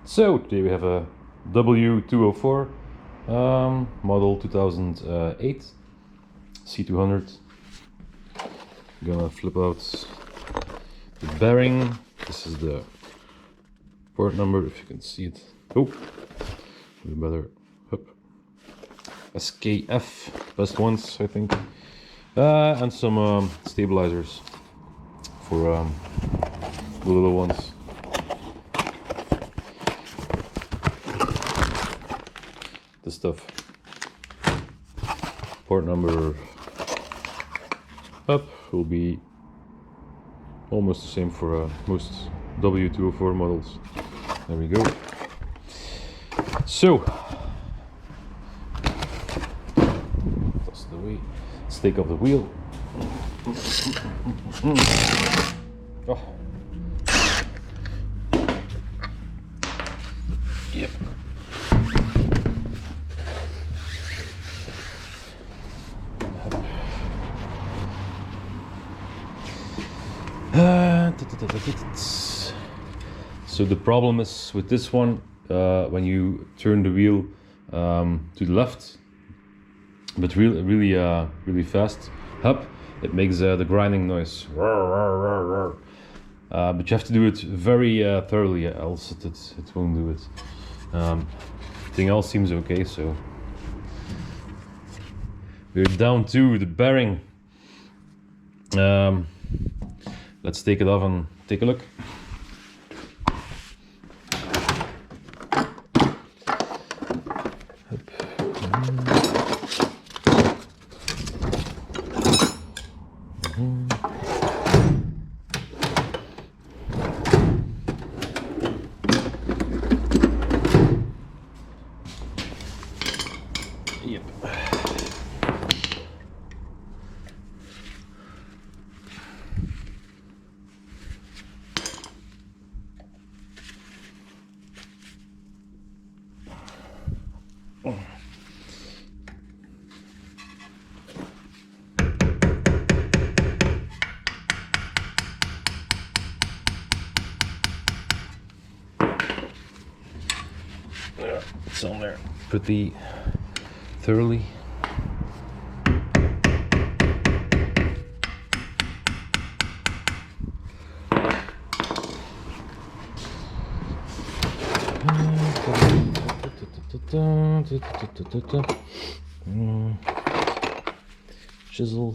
So today we have a W204 model 2008 C200. Gonna flip out the bearing. This is the port number, if you can see it. Oh, we better up. SKF, best ones I think, and some stabilizers for the little ones. This stuff. Port number up will be almost the same for most W204 models. There we go. So that's the way. Let's take off the wheel. Oh. Yep. So the problem is with this one, when you turn the wheel to the left, but really fast, up, it makes the grinding noise. But you have to do it very thoroughly, else it won't do it. Everything else seems okay, so we're down to the bearing. Let's take it off and take a look. Yep. Yeah, it's on there pretty thoroughly.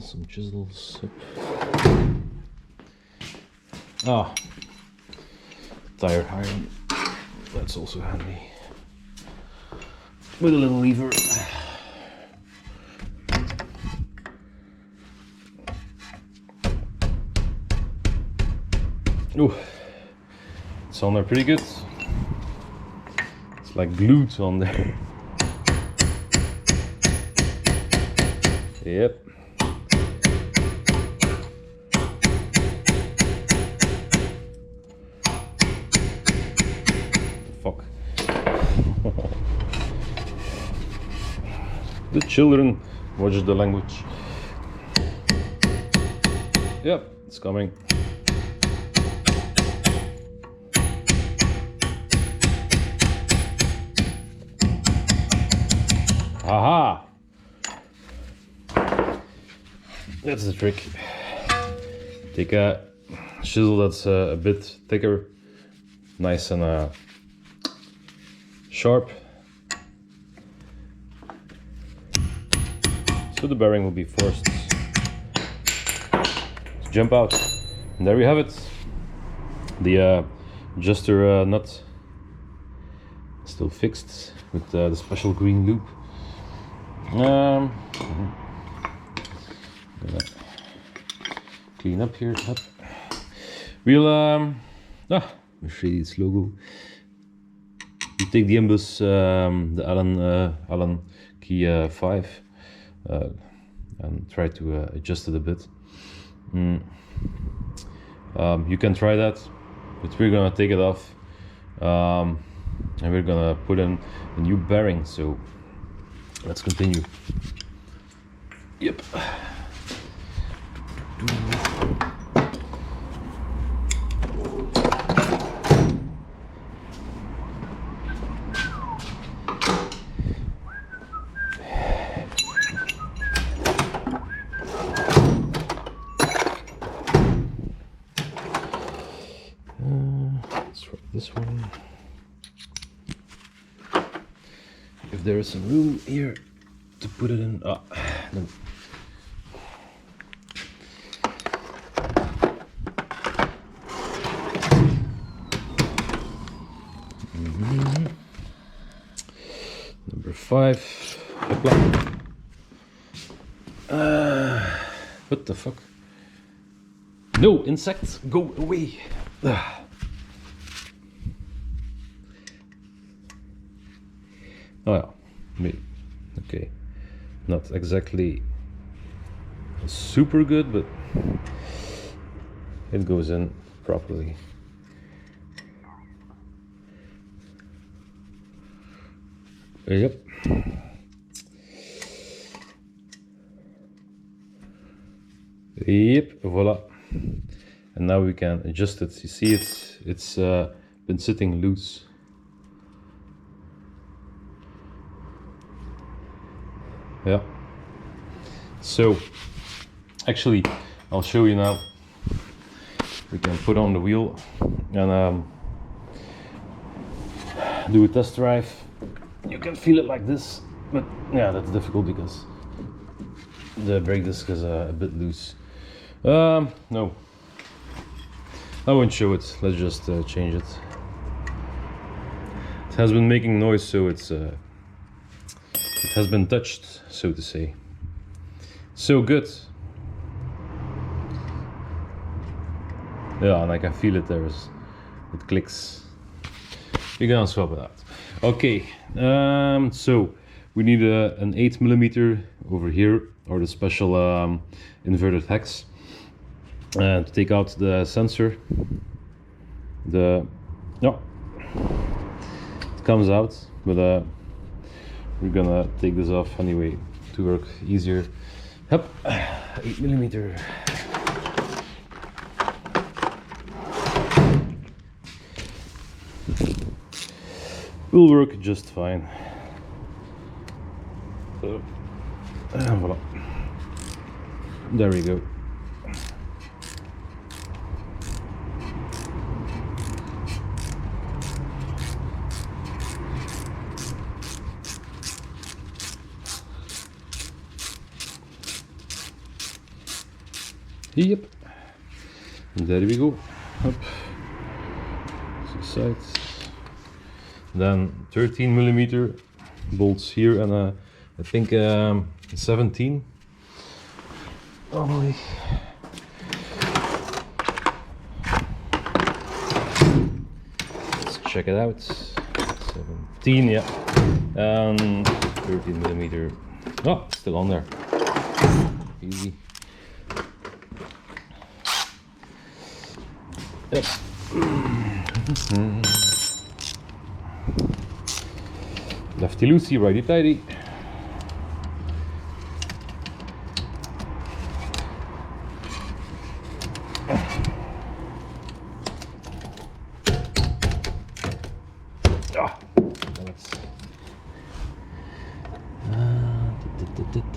Some chisels. Ah, tire iron. That's also handy. With a little lever. Oh, it's on there pretty good. It's like glued on there. Yep. Fuck. The children, watch the language. Yep, it's coming. Aha! That's the trick. Take a chisel that's a bit thicker, nice and sharp. So the bearing will be forced to jump out. And there we have it. The adjuster nut still fixed with the special green loop. Gonna clean up here. Up. We'll show you its logo. You take the imbus, the Allen key 5, and try to adjust it a bit. You can try that, but we're gonna take it off, and we're gonna put in a new bearing. So let's continue. Yep. try this one. If there is some room here to put it in. Ah, no. Number 5. What the fuck? No, insects, go away. Oh yeah, maybe. Okay, not exactly super good, but it goes in properly. Yep. Yep, voila. And now we can adjust it. You see it's been sitting loose. Yeah. So actually I'll show you now. We can put on the wheel and do a test drive. You can feel it like this, but yeah, that's difficult because the brake disc is a bit loose. No, I won't show it. Let's just change it. It has been making noise, so it has been touched, so to say. So good. Yeah, and I can feel it there. It clicks. We're gonna swap it out. Okay, so we need an 8mm over here, or the special inverted hex, to take out the sensor. No, it comes out, but we're gonna take this off anyway to work easier. Yep, 8mm. Will work just fine. So, and voila. There we go. Yep. And there we go. Up. 6 sides. Then 13mm bolts here, and I think 17. Probably. Let's check it out. 17, yeah. And 13mm. Oh, still on there. Easy. Yep. Lefty loosey, righty tighty.